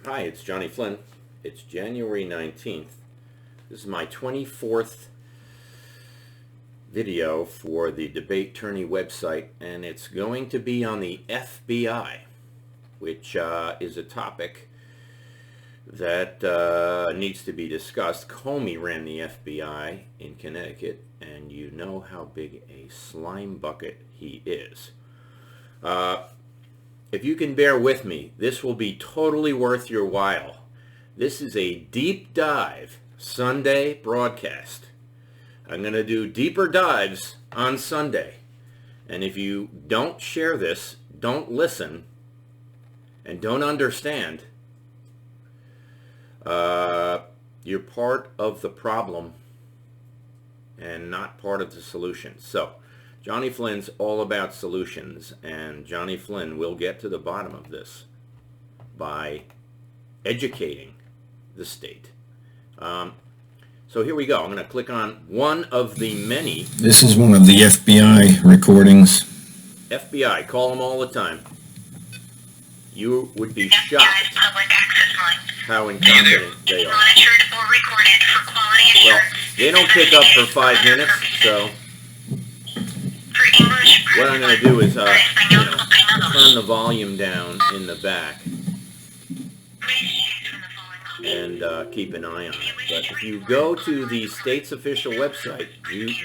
Hi, it's Johnny Flynn. It's January 19th. This is my 24th video for the Debate Tourney website, and it's going to be on the FBI, which is a topic that needs to be discussed. Comey ran the FBI in Connecticut, and you know how big a slime bucket he is. If you can bear with me, this will be totally worth your while. This is a deep dive Sunday broadcast. I'm going to do deeper dives on Sunday. And if you don't share this, don't listen, and don't understand, you're part of the problem and not part of the solution. So, Johnny Flynn's all about solutions, and Johnny Flynn will get to the bottom of this by educating the state. So here we go. I'm going to click on one of the many. This is one of the FBI recordings. FBI, call them all the time. You would be shocked how incompetent they are. Well, they don't pick up for 5 minutes, so what I'm going to do is, turn the volume down in the back and keep an eye on it. But if you go to the state's official website,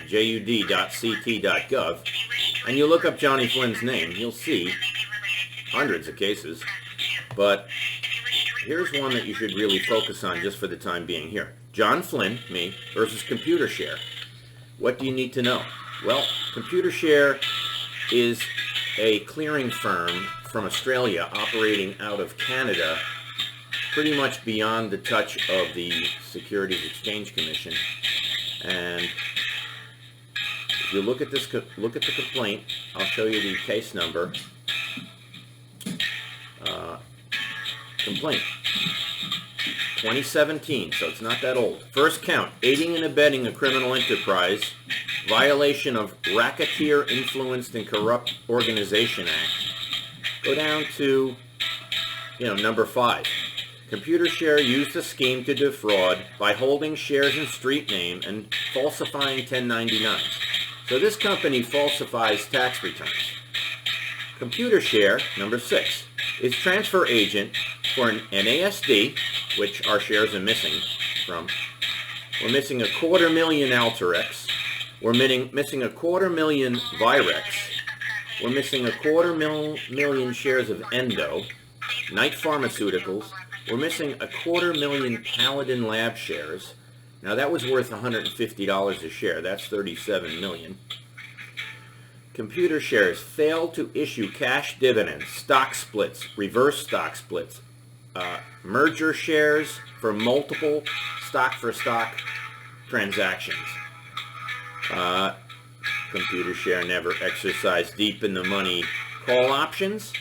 jud.ct.gov, and you look up Johnny Flynn's name, you'll see hundreds of cases. But here's one that you should really focus on just for the time being here. John Flynn, me, versus ComputerShare. What do you need to know? Well, ComputerShare is a clearing firm from Australia operating out of Canada, pretty much beyond the touch of the Securities Exchange Commission. And if you look at this, look at the complaint. I'll show you the case number. Complaint 2017, so it's not that old. First count: aiding and abetting a criminal enterprise, violation of Racketeer Influenced and Corrupt Organization Act. Go down to, number 5. ComputerShare used a scheme to defraud by holding shares in street name and falsifying 1099s. So this company falsifies tax returns. ComputerShare, number 6, is transfer agent for an NASD, which our shares are missing from. We're missing 250,000 Alteryx. We're missing 250,000 Virex. We're missing 250,000 shares of Endo, Knight Pharmaceuticals. We're missing 250,000 Paladin Lab shares. Now that was worth $150 a share. That's 37 million. ComputerShares failed to issue cash dividends, stock splits, reverse stock splits, merger shares for multiple stock-for-stock transactions. ComputerShare never exercised deep-in-the-money call options,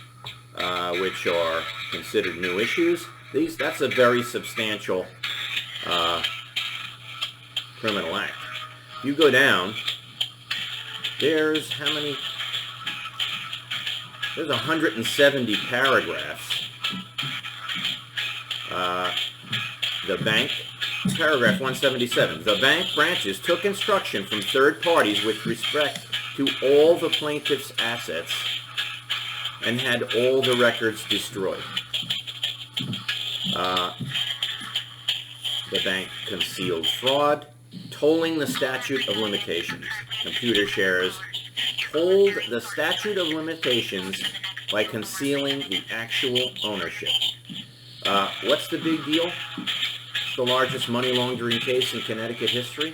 which are considered new issues. That's a very substantial criminal act. If you go down, there's how many? There's 170 paragraphs. The bank, paragraph 177, the bank branches took instruction from third parties with respect to all the plaintiff's assets and had all the records destroyed. The bank concealed fraud, tolling the statute of limitations. ComputerShares tolled the statute of limitations by concealing the actual ownership. What's the big deal? It's the largest money laundering case in Connecticut history?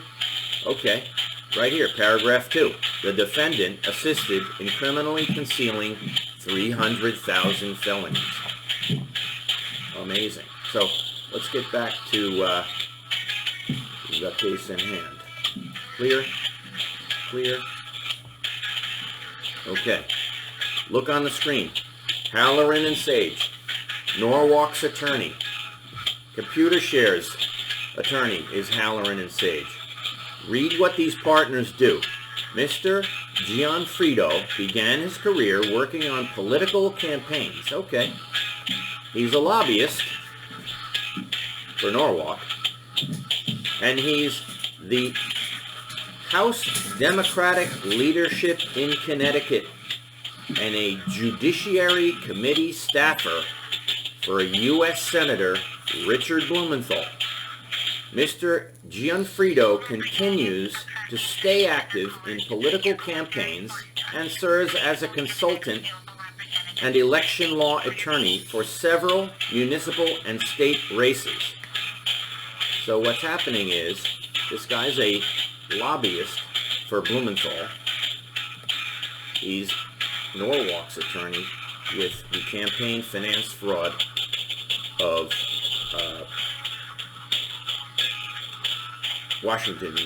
Okay, right here, paragraph 2. The defendant assisted in criminally concealing 300,000 felonies. Amazing. So let's get back to the case in hand. Clear? Clear? Okay. Look on the screen. Halloran and Sage. Norwalk's attorney. ComputerShare's attorney is Halloran and Sage. Read what these partners do. Mr. Gianfrido began his career working on political campaigns. Okay. He's a lobbyist, for Norwalk, and he's the House Democratic leadership in Connecticut and a Judiciary Committee staffer for U.S. Senator Richard Blumenthal. Mr. Gianfrido continues to stay active in political campaigns and serves as a consultant and election law attorney for several municipal and state races. So what's happening is, this guy's a lobbyist for Blumenthal. He's Norwalk's attorney with the campaign finance fraud of Washington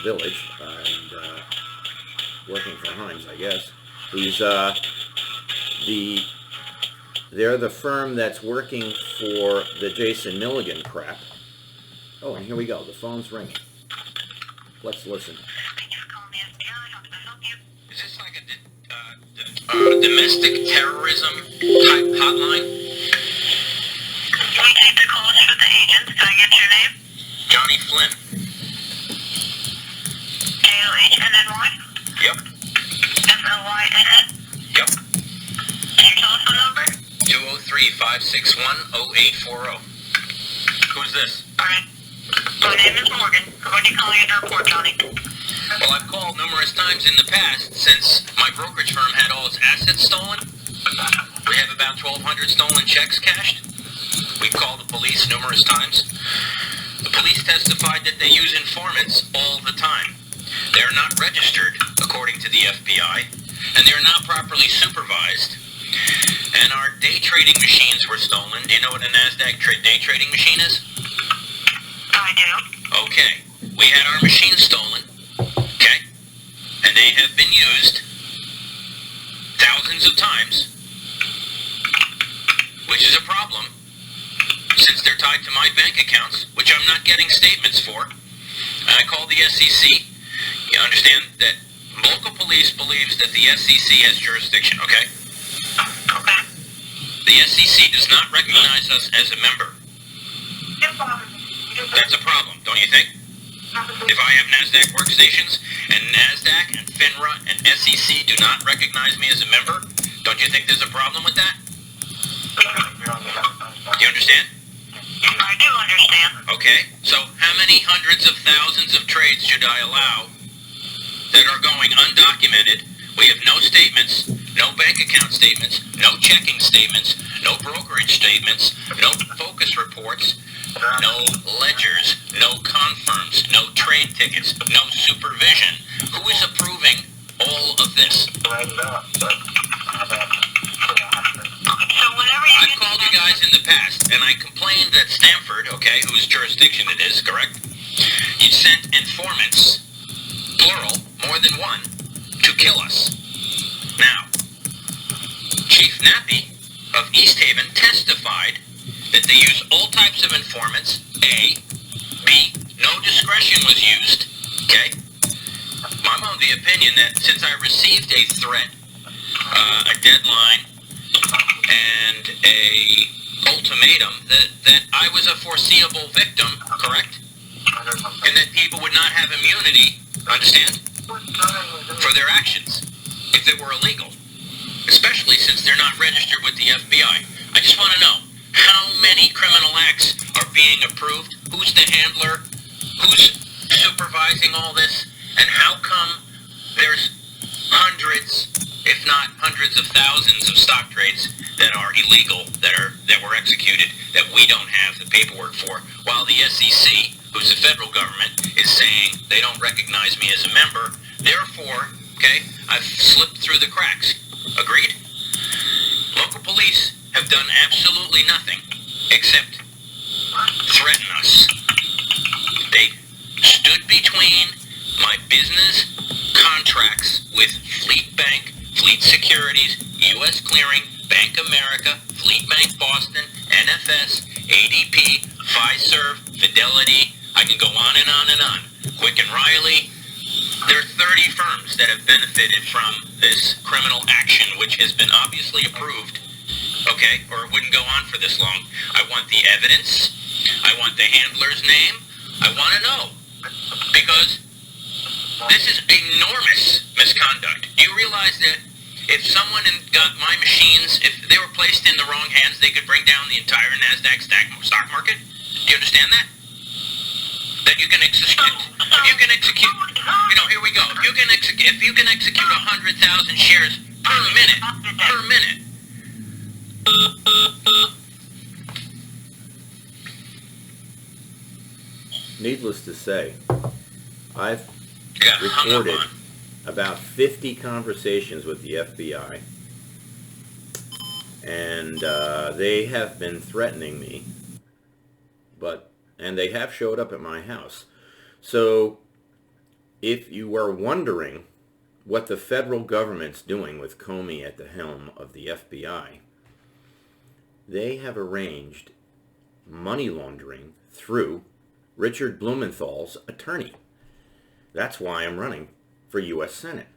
Village, and working for Hines, I guess. He's they're the firm that's working for the Jason Milligan crap. Oh, and here we go. The phone's ringing. Let's listen. Is this like a domestic terrorism type hotline? Can we take the calls for the agents? Can I get your name? Johnny Flynn. J-O-H-N-N-Y? Yep. F-L-Y-N-N? Yep. And your telephone number? 203-561-0840. Who's this? Alright. My name is Morgan. What are you calling at the report, Johnny? Well, I've called numerous times in the past since my brokerage firm had all its assets stolen. We have about 1,200 stolen checks cashed. We've called the police numerous times. The police testified that they use informants all the time. They are not registered, according to the FBI, and they are not properly supervised. And our day trading machines were stolen. Do you know what a NASDAQ day trading machine is? I do. Okay. We had our machines stolen. Okay. And they have been used thousands of times, which is a problem since they're tied to my bank accounts, which I'm not getting statements for. And I called the SEC. You understand that local police believes that the SEC has jurisdiction, okay? Okay. The SEC does not recognize us as a member. That's a problem, don't you think? If I have NASDAQ workstations, and NASDAQ and FINRA and SEC do not recognize me as a member, don't you think there's a problem with that? Do you understand? I do understand. Okay, so how many hundreds of thousands of trades should I allow that are going undocumented? We have no statements, no bank account statements, no checking statements, no brokerage statements, no focus reports, no ledgers, no confirms, no trade tickets, no supervision. Who is approving all of this? So whenever you I've called you guys in the past, and I complained that Stanford, okay, whose jurisdiction it is, correct? You sent informants, plural, more than one, to kill us. Now, Chief Nappy of East Haven testified that they use all types of informants, A. B. No discretion was used, okay? I'm of the opinion that since I received a threat, a deadline, and a ultimatum, that I was a foreseeable victim, correct? And that people would not have immunity, understand, for their actions if they were illegal, especially since they're not registered with the FBI. I just want to know, how many criminal acts are being approved? Who's the handler? Who's supervising all this? And how come there's hundreds, if not hundreds of thousands of stock trades that are illegal, that were executed, that we don't have the paperwork for, while the SEC, who's the federal government, is saying they don't recognize me as a member? Therefore, okay, I've slipped through the cracks. Agreed? Local police have done absolutely nothing except threaten us. They stood between my business contracts with Fleet Bank, Fleet Securities, U.S. Clearing, Bank America, Fleet Bank Boston, NFS, ADP, Fiserv, Fidelity. I can go on and on and on. Quick and Riley. There are 30 firms that have benefited from this criminal action, which has been obviously approved, okay, or it wouldn't go on for this long. I want the evidence. I want the handler's name. I want to know. Because this is enormous misconduct. Do you realize that if someone got my machines, if they were placed in the wrong hands, they could bring down the entire NASDAQ stock market? Do you understand that? That you can execute, here we go. If you can execute 100,000 shares per minute. Needless to say, I've Got hung up recorded on. about 50 conversations with the FBI, and they have been threatening me, and they have showed up at my house. So if you are wondering what the federal government's doing with Comey at the helm of the FBI, they have arranged money laundering through Richard Blumenthal's attorney. That's why I'm running for U.S. Senate.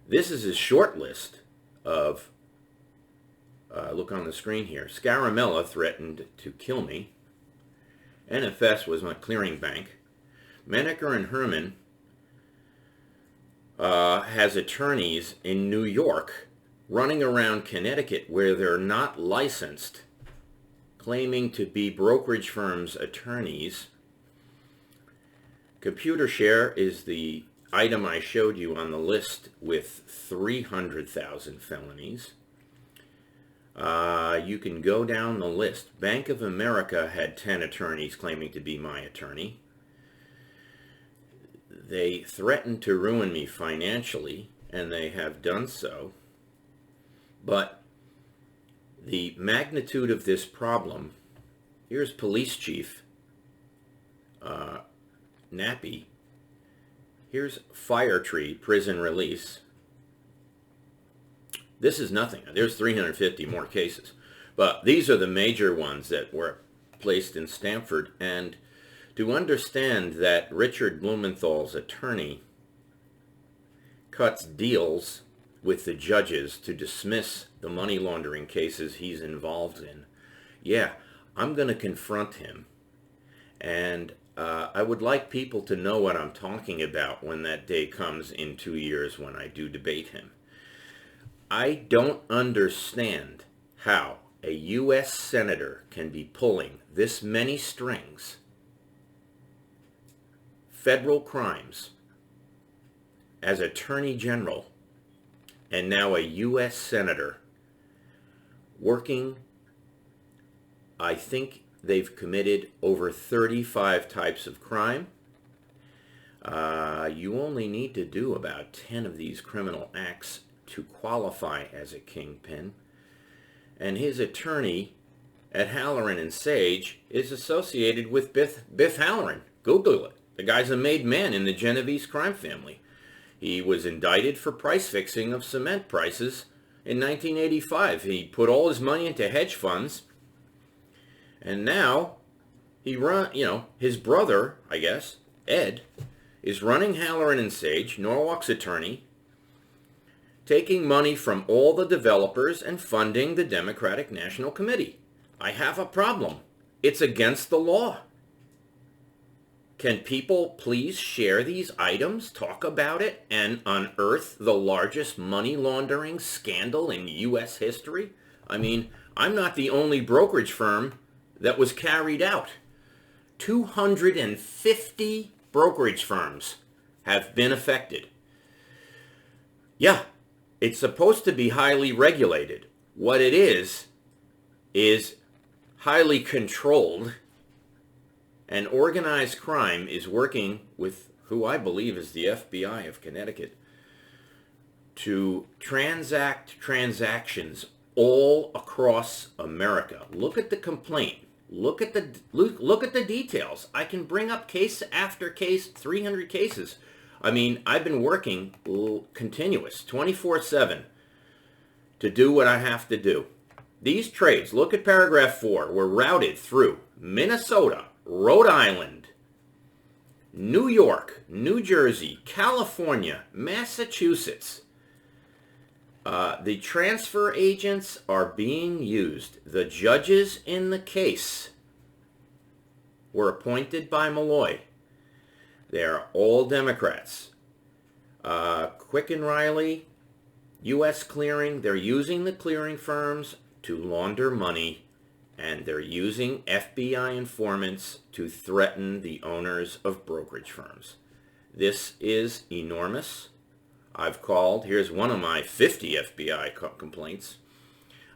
This is his short list of, look on the screen here. Scaramella threatened to kill me. NFS was my clearing bank. Menaker and Herman has attorneys in New York running around Connecticut where they're not licensed, claiming to be brokerage firms' attorneys. ComputerShare is the item I showed you on the list with 300,000 felonies. You can go down the list. Bank of America had 10 attorneys claiming to be my attorney. They threatened to ruin me financially, and they have done so. But the magnitude of this problem, here's Police Chief Nappy. Here's Fire Tree prison release. This is nothing. There's 350 more cases. But these are the major ones that were placed in Stamford. And to understand that Richard Blumenthal's attorney cuts deals with the judges to dismiss the money laundering cases he's involved in, yeah, I'm going to confront him. And I would like people to know what I'm talking about when that day comes in 2 years when I do debate him. I don't understand how a U.S. Senator can be pulling this many strings, federal crimes, as Attorney General, and now a U.S. Senator working. I think they've committed over 35 types of crime. You only need to do about 10 of these criminal acts to qualify as a kingpin. And his attorney at Halloran and Sage is associated with Biff Halloran. Google it. The guy's a made man in the Genovese crime family. He was indicted for price fixing of cement prices in 1985. He put all his money into hedge funds. And now his brother, I guess, Ed, is running Halloran and Sage, Norwalk's attorney, taking money from all the developers and funding the Democratic National Committee. I have a problem. It's against the law. Can people please share these items, talk about it, and unearth the largest money laundering scandal in U.S. history? I mean, I'm not the only brokerage firm that was carried out. 250 brokerage firms have been affected. Yeah, it's supposed to be highly regulated. What it is highly controlled, and organized crime is working with who I believe is the FBI of Connecticut to transact transactions all across America. Look at the complaint. Look at the details. I can bring up case after case, 300 cases. I mean, I've been working continuous, 24/7 to do what I have to do. These trades, look at paragraph 4, were routed through Minnesota, Rhode Island, New York, New Jersey, California, Massachusetts. The transfer agents are being used. The judges in the case were appointed by Malloy. They're all Democrats. Quick and Riley, U.S. Clearing, they're using the clearing firms to launder money, and they're using FBI informants to threaten the owners of brokerage firms. This is enormous. I've called, here's one of my 50 FBI complaints.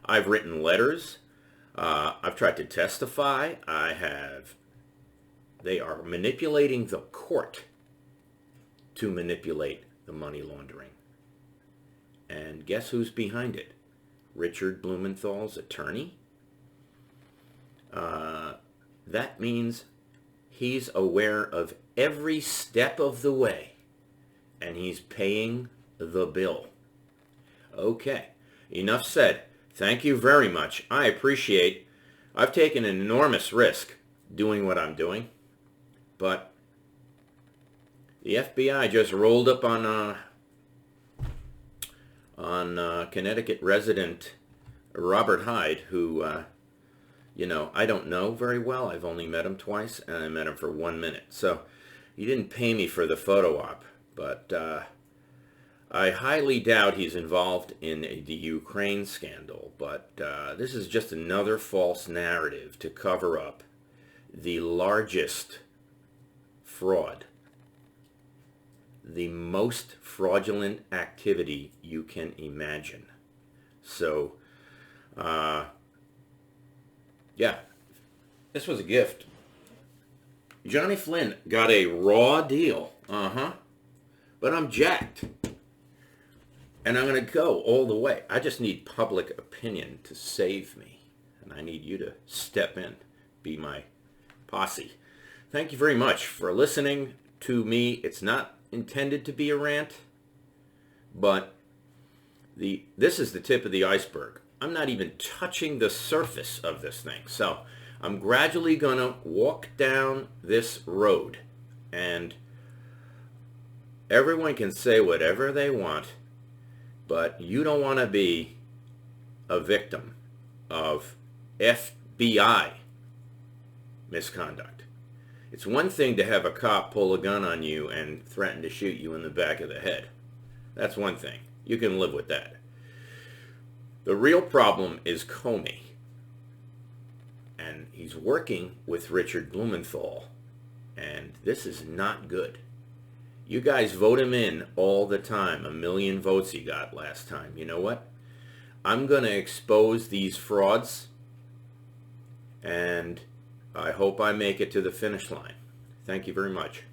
I've written letters. I've tried to testify. They are manipulating the court to manipulate the money laundering. And guess who's behind it? Richard Blumenthal's attorney. That means he's aware of every step of the way, and he's paying the bill. Okay, enough said. Thank you very much. I appreciate. I've taken an enormous risk doing what I'm doing, but the FBI just rolled up on Connecticut resident Robert Hyde, who, I don't know very well. I've only met him twice, and I met him for 1 minute. So he didn't pay me for the photo op, but I highly doubt he's involved in the Ukraine scandal. But this is just another false narrative to cover up the largest fraud, the most fraudulent activity you can imagine. So, yeah, this was a gift. Johnny Flynn got a raw deal, but I'm jacked. And I'm going to go all the way. I just need public opinion to save me. And I need you to step in, be my posse. Thank you very much for listening to me. It's not intended to be a rant, but this is the tip of the iceberg. I'm not even touching the surface of this thing. So I'm gradually going to walk down this road, and everyone can say whatever they want, but you don't want to be a victim of FBI misconduct. It's one thing to have a cop pull a gun on you and threaten to shoot you in the back of the head. That's one thing. You can live with that. The real problem is Comey. And he's working with Richard Blumenthal. And this is not good. You guys vote him in all the time. 1 million votes he got last time. You know what? I'm going to expose these frauds, and I hope I make it to the finish line. Thank you very much.